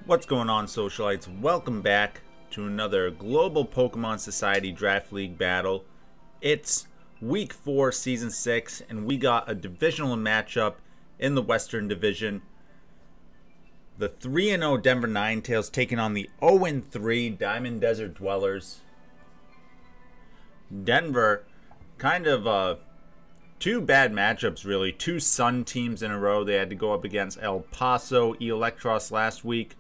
What's going on, Socialites? Welcome back to another Global Pokemon Society Draft League battle. It's Week 4, Season 6, and we got a divisional matchup in the Western Division. The 3-0 Denver Ninetales taking on the 0-3 Diamond Desert Dwellers. Denver, kind of two bad matchups, really. Two Sun teams in a row. They had to go up against El Paso Electros last week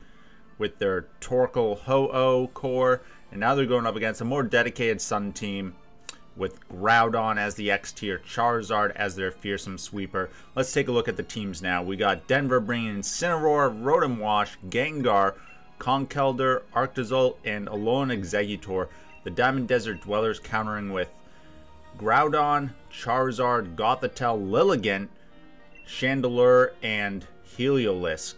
with their Torkoal Ho-Oh core, and now they're going up against a more dedicated Sun team with Groudon as the X-tier, Charizard as their fearsome sweeper. Let's take a look at the teams now. We got Denver bringing Incineroar, Rotom-Wash, Gengar, Conkeldurr, Arctozolt, and Alolan Exeggutor. The Diamond Desert Dwellers countering with Groudon, Charizard, Gothitelle, Lilligant, Chandelure, and Heliolisk.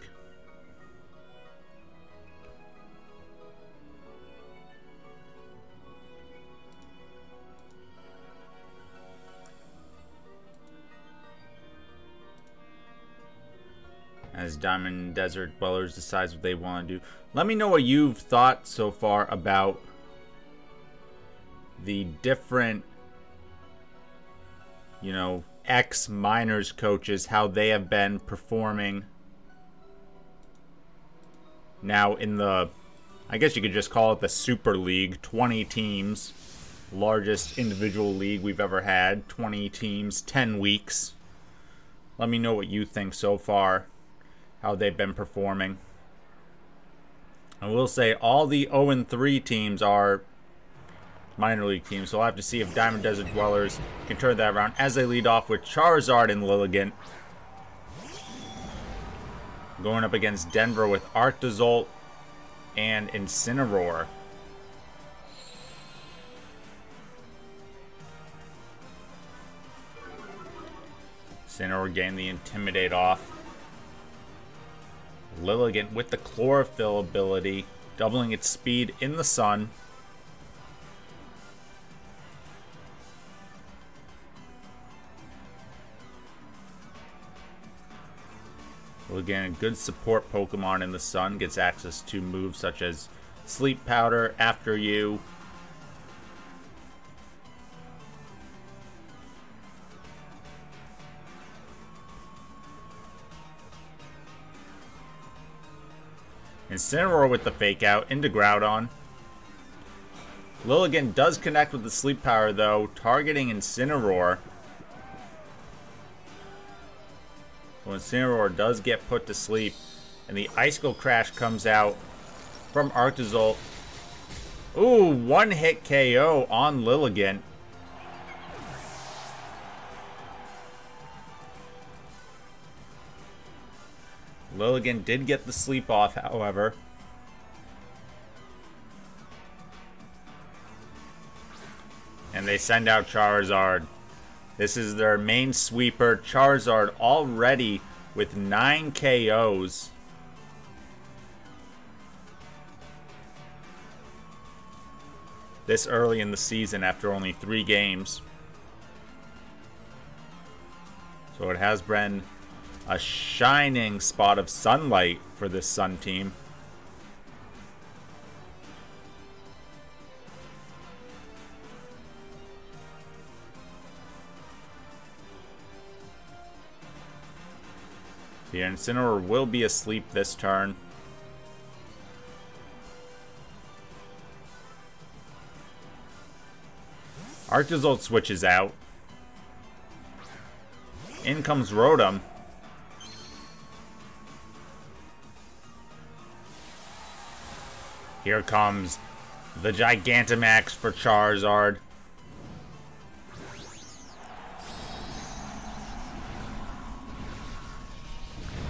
As Diamond Desert Dwellers decides what they want to do. Let me know what you've thought so far about the different, ex-minors coaches, how they have been performing now in the, I guess you could just call it the Super League. 20 teams, largest individual league we've ever had. 20 teams, 10 weeks. Let me know what you think so far, how they've been performing. I will say all the 0-3 teams are minor league teams, so we'll have to see if Diamond Desert Dwellers can turn that around as they lead off with Charizard and Lilligant. Going up against Denver with Arctozolt and Incineroar. Incineroar getting the Intimidate off. Lilligant with the Chlorophyll ability, doubling its speed in the sun. Lilligant, a good support Pokemon in the sun, gets access to moves such as Sleep Powder, After You. Incineroar with the Fake Out into Groudon. Lilligant does connect with the Sleep Power though, targeting Incineroar. So Incineroar does get put to sleep, and the Icicle Crash comes out from Arctozolt. Ooh, one-hit KO on Lilligant. Lilligant did get the sleep off, however. And they send out Charizard. This is their main sweeper. Charizard already with 9 KOs. This early in the season after only 3 games. So it has been a shining spot of sunlight for this Sun team. The Incineroar will be asleep this turn. Arctozolt switches out. In comes Rotom. Here comes the Gigantamax for Charizard.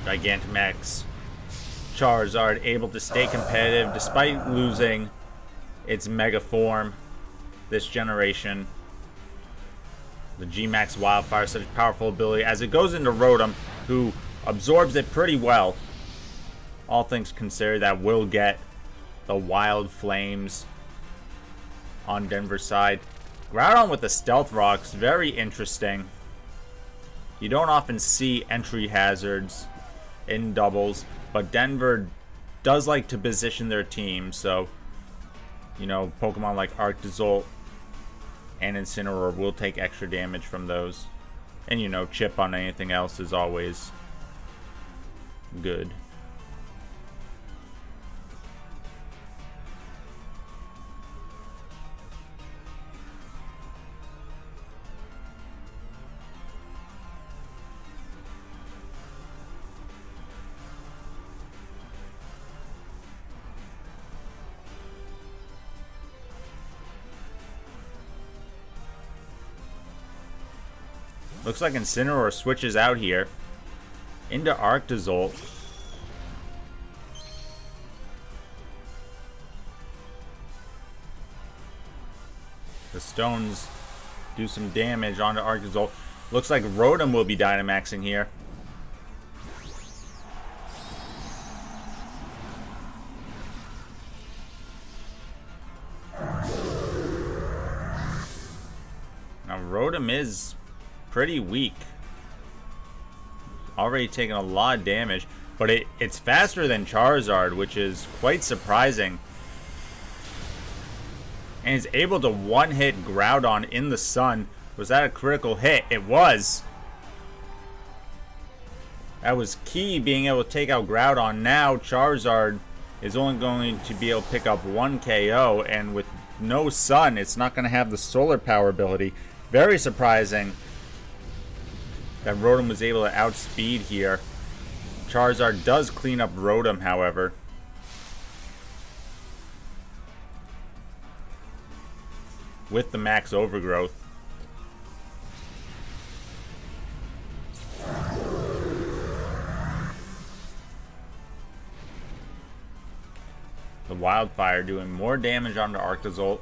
Gigantamax. Charizard able to stay competitive despite losing its Mega Form this generation. The G-Max Wildfire, such a powerful ability as it goes into Rotom, who absorbs it pretty well. All things considered, that will get the Wild Flames on Denver's side. Groudon with the Stealth Rocks, very interesting. You don't often see entry hazards in doubles, but Denver does like to position their team, so, you know, Pokemon like Arctozolt and Incineroar will take extra damage from those. And, you know, chip on anything else is always good. Looks like Incineroar switches out here into Arctozolt. The stones do some damage onto Arctozolt. Looks like Rotom will be Dynamaxing here. Now Rotom is pretty weak. Already taken a lot of damage, but it's faster than Charizard, which is quite surprising. And is able to one-hit Groudon in the sun. Was that a critical hit? It was. That was key, being able to take out Groudon. Now Charizard is only going to be able to pick up 1 KO, and with no sun, it's not going to have the solar power ability. Very surprising that Rotom was able to outspeed here. Charizard does clean up Rotom, however. With the max overgrowth. The Wildfire doing more damage onto Arctozolt,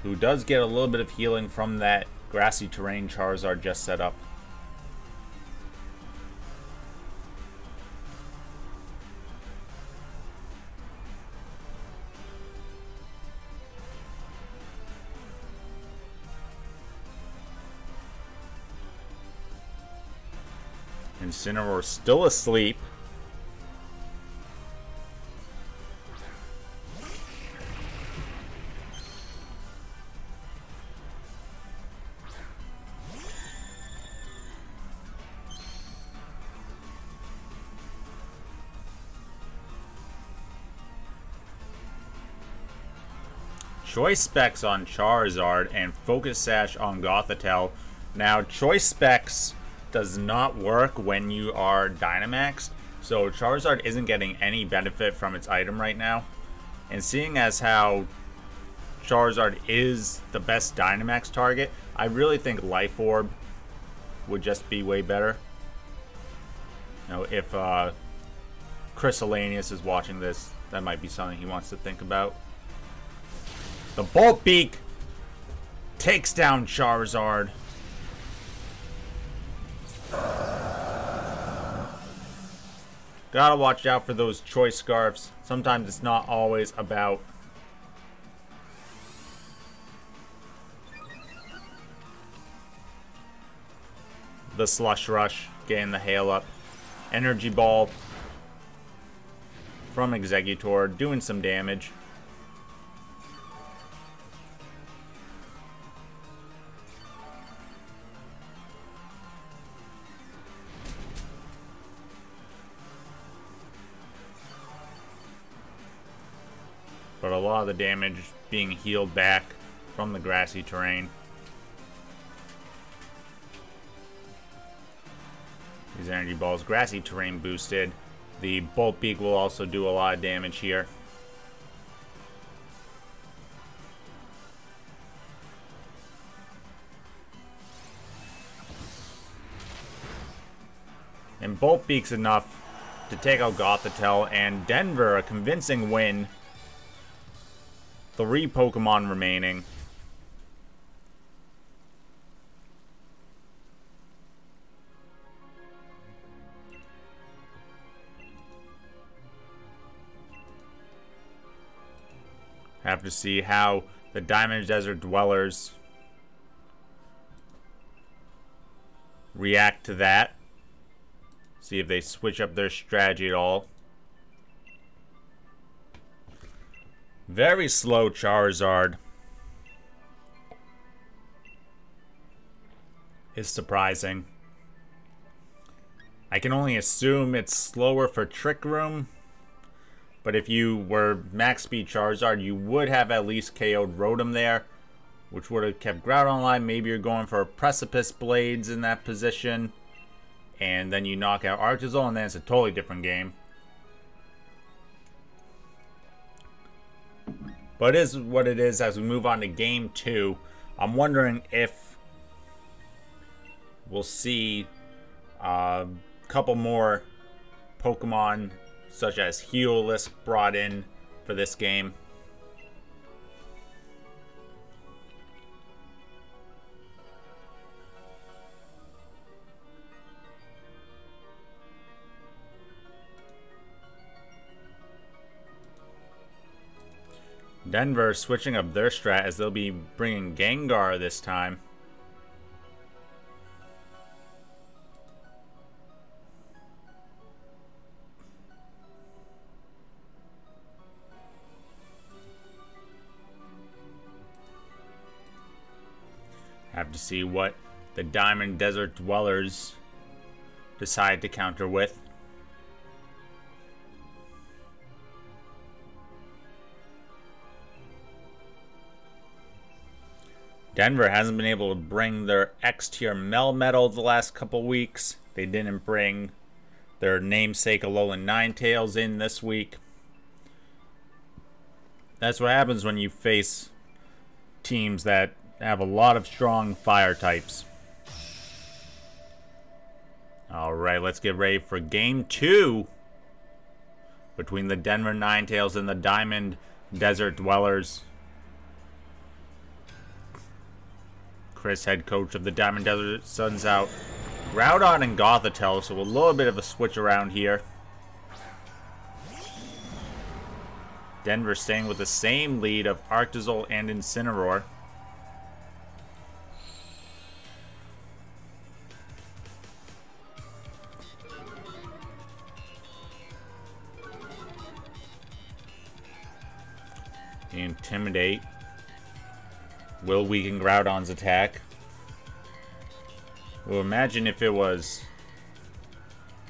who does get a little bit of healing from that grassy terrain Charizard just set up. Incineroar still asleep. Choice Specs on Charizard and Focus Sash on Gothitelle. Now, Choice Specs does not work when you are Dynamaxed, so Charizard isn't getting any benefit from its item right now. And seeing as how Charizard is the best Dynamax target, I really think Life Orb would just be way better. You know, if Chris Alanius is watching this, that might be something he wants to think about. The Bolt Beak takes down Charizard. Gotta watch out for those choice scarfs. Sometimes it's not always about the Slush Rush, getting the hail up. Energy Ball from Exeggutor, doing some damage. But a lot of the damage being healed back from the grassy terrain. These energy balls, grassy terrain boosted. The Bolt Beak will also do a lot of damage here. And Bolt Beak's enough to take out Gothitelle, and Denver, a convincing win. 3 Pokemon remaining. Have to see how the Diamond Desert Dwellers react to that. See if they switch up their strategy at all. Very slow Charizard. Is surprising. I can only assume it's slower for Trick Room. But if you were max speed Charizard, you would have at least KO'd Rotom there, which would have kept Groudon alive. Maybe you're going for Precipice Blades in that position, and then you knock out Arctozolt, and then it's a totally different game. But it is what it is as we move on to Game 2. I'm wondering if we'll see a couple more Pokemon such as Heliolisk brought in for this game. Denver switching up their strat as they'll be bringing Gengar this time. Have to see what the Diamond Desert Dwellers decide to counter with. Denver hasn't been able to bring their X-tier Melmetal the last couple weeks. They didn't bring their namesake Alolan Ninetales in this week. That's what happens when you face teams that have a lot of strong fire types. Alright, let's get ready for Game 2 between the Denver Ninetales and the Diamond Desert Dwellers. Chris, head coach of the Diamond Desert, sends out Groudon and Gothitelle, so a little bit of a switch around here. Denver staying with the same lead of Arctozolt and Incineroar. Intimidate will weaken Groudon's attack. Well, imagine if it was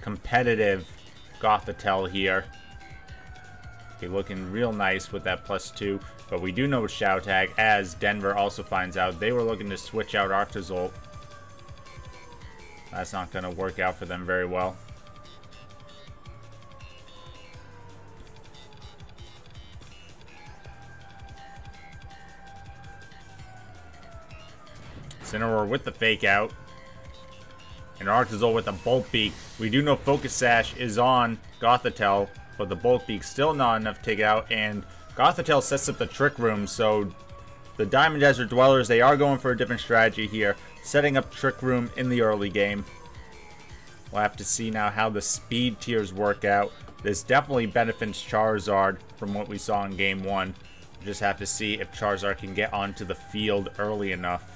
competitive Gothitelle here. Be looking real nice with that +2, but we do know it's Shadow Tag, as Denver also finds out they were looking to switch out Arctozolt. That's not going to work out for them very well. Incineroar with the fake out. And Arctozolt with a Bolt Beak. We do know Focus Sash is on Gothitelle, but the Bolt Beak still not enough to take out. And Gothitelle sets up the Trick Room, so the Diamond Desert Dwellers, they are going for a different strategy here, setting up Trick Room in the early game. We'll have to see now how the speed tiers work out. This definitely benefits Charizard from what we saw in Game 1. We'll just have to see if Charizard can get onto the field early enough.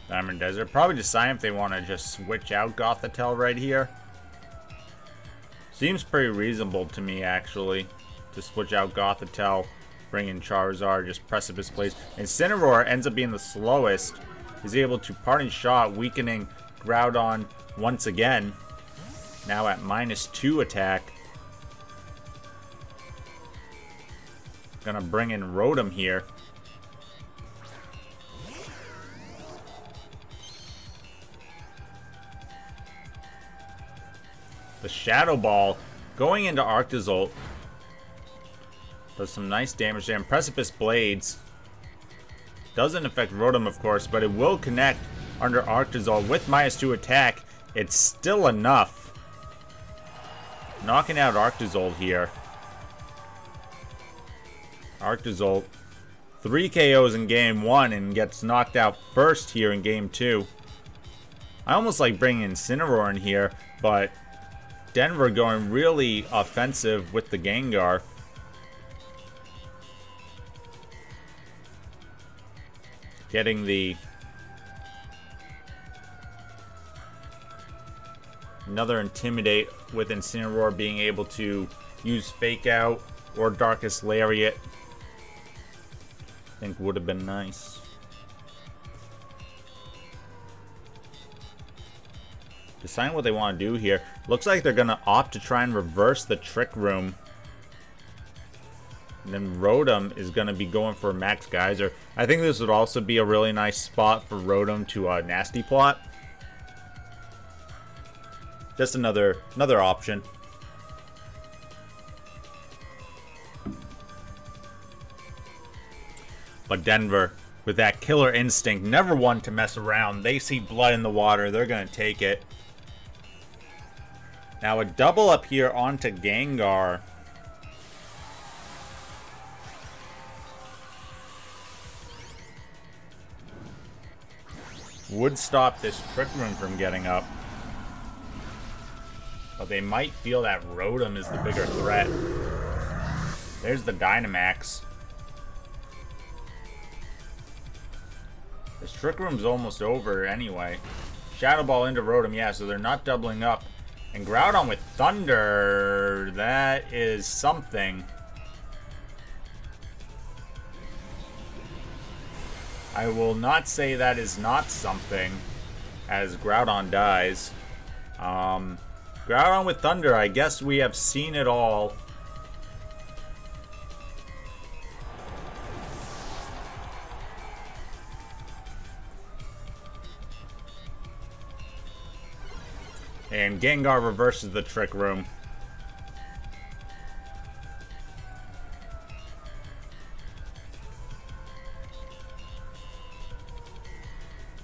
Diamond Desert. Probably decide if they want to just switch out Gothitelle right here. Seems pretty reasonable to me, actually, to switch out Gothitelle, bring in Charizard, just Precipice Blades. Incineroar ends up being the slowest. He's able to Parting Shot, weakening Groudon once again. Now at -2 attack. Gonna bring in Rotom here. The Shadow Ball going into Arctozolt does some nice damage there. And Precipice Blades doesn't affect Rotom, of course, but it will connect under Arctozolt with -2 attack. It's still enough. Knocking out Arctozolt here. Arctozolt 3 KOs in game 1 and gets knocked out first here in game 2. I almost like bringing Incineroar in here, but Denver going really offensive with the Gengar. Getting the... another Intimidate with Incineroar being able to use Fake Out or Darkest Lariat. I think would have been nice. Deciding what they want to do here. Looks like they're going to opt to try and reverse the Trick Room. And then Rotom is going to be going for a Max Geyser. I think this would also be a really nice spot for Rotom to Nasty Plot. Just another option. But Denver, with that killer instinct, never one to mess around. They see blood in the water. They're going to take it. Now a double up here onto Gengar. Would stop this Trick Room from getting up. But they might feel that Rotom is the bigger threat. There's the Dynamax. This Trick Room's almost over anyway. Shadow Ball into Rotom, yeah, so they're not doubling up. And Groudon with Thunder, that is something. I will not say that is not something, as Groudon dies. Groudon with Thunder, I guess we have seen it all. And Gengar reverses the Trick Room.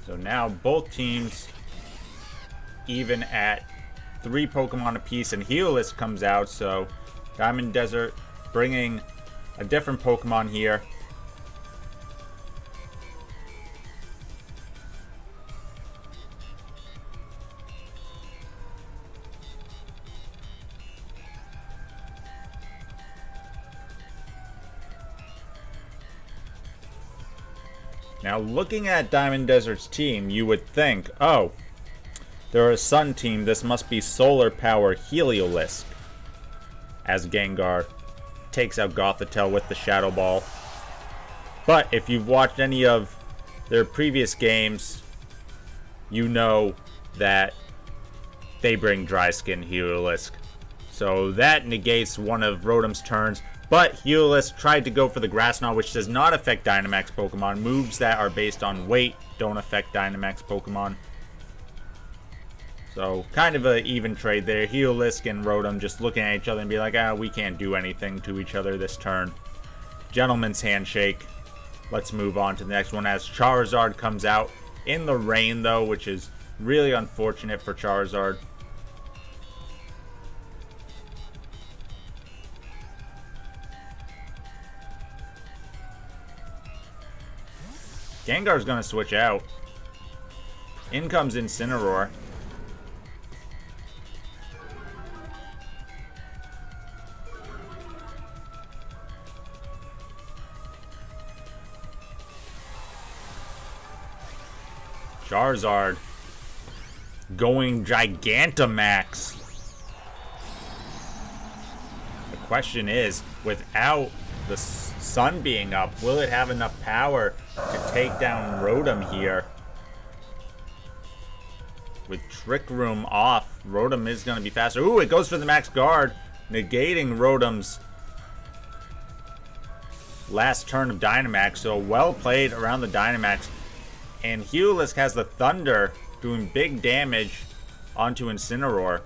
So now both teams even at 3 Pokemon apiece, and Heliolisk comes out, so Diamond Desert bringing a different Pokemon here. Now, looking at Diamond Desert's team, you would think, oh, they're a Sun team, this must be Solar Power Heliolisk. As Gengar takes out Gothitelle with the Shadow Ball. But if you've watched any of their previous games, you know that they bring Dry Skin Heliolisk. So that negates one of Rotom's turns. But Heliolisk tried to go for the Grass Knot, which does not affect Dynamax Pokemon. Moves that are based on weight don't affect Dynamax Pokemon. So, kind of an even trade there. Heliolisk and Rotom just looking at each other and be like, we can't do anything to each other this turn. Gentleman's handshake. Let's move on to the next one as Charizard comes out in the rain, though, which is really unfortunate for Charizard. Gengar's going to switch out. In comes Incineroar. Charizard going Gigantamax. The question is, without the sun being up, will it have enough power to take down Rotom here? With Trick Room off, Rotom is going to be faster. Ooh, it goes for the Max Guard, negating Rotom's last turn of Dynamax. So well played around the Dynamax. And Heliolisk has the Thunder doing big damage onto Incineroar.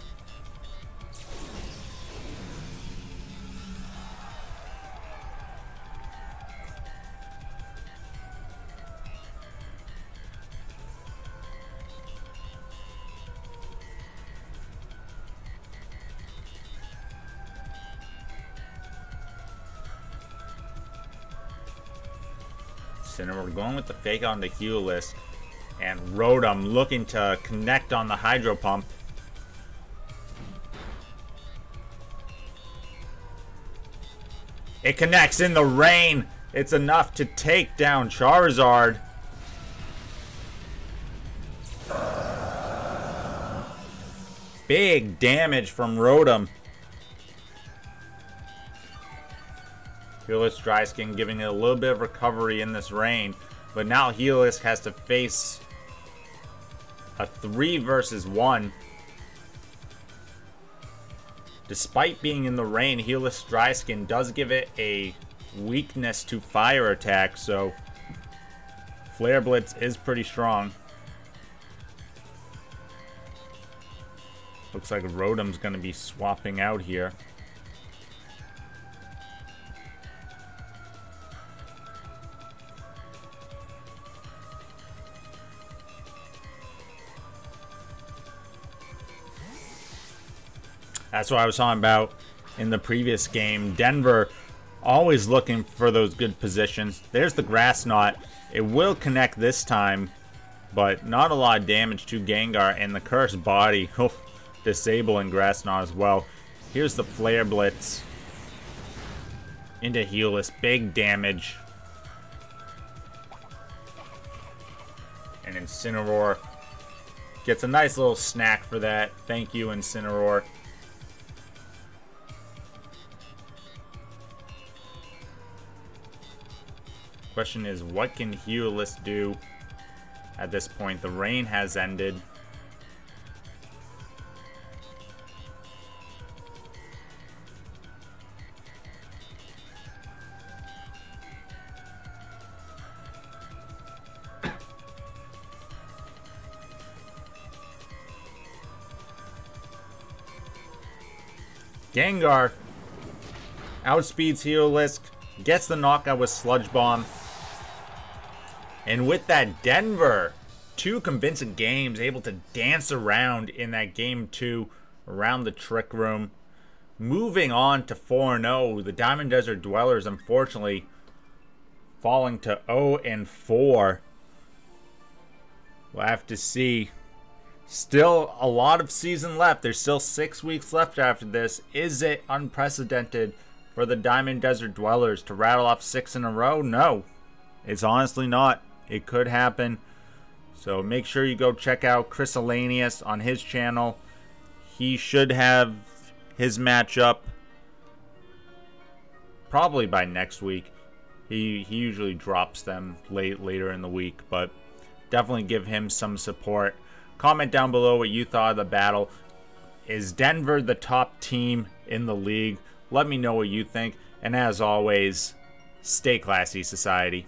Incineroar going with the fake on the Heliolisk. And Rotom looking to connect on the Hydro Pump. It connects in the rain. It's enough to take down Charizard. Big damage from Rotom. Heliolisk Dry Skin giving it a little bit of recovery in this rain. But now Heliolisk has to face a 3 versus 1. Despite being in the rain, Heliolisk Dry Skin does give it a weakness to fire attack, so Flare Blitz is pretty strong. Looks like Rotom's going to be swapping out here. That's what I was talking about in the previous game. Denver always looking for those good positions. There's the Grass Knot. It will connect this time, but not a lot of damage to Gengar, and the Cursed Body disabling Grass Knot as well. Here's the Flare Blitz into Heliolisk. Big damage. And Incineroar gets a nice little snack for that. Thank you, Incineroar. Question is, what can Heliolisk do at this point? The rain has ended. Gengar outspeeds Heliolisk, gets the knockout with Sludge Bomb. And with that, Denver, 2 convincing games, able to dance around in that game 2 around the Trick Room. Moving on to 4-0, the Diamond Desert Dwellers, unfortunately, falling to 0-4. We'll have to see. Still a lot of season left. There's still 6 weeks left after this. Is it unprecedented for the Diamond Desert Dwellers to rattle off 6 in a row? No, it's honestly not. It could happen. So make sure you go check out Chris Alanius on his channel. He should have his matchup probably by next week. He usually drops them later in the week, but definitely give him some support. Comment down below what you thought of the battle. Is Denver the top team in the league? Let me know what you think. And as always, stay classy, society.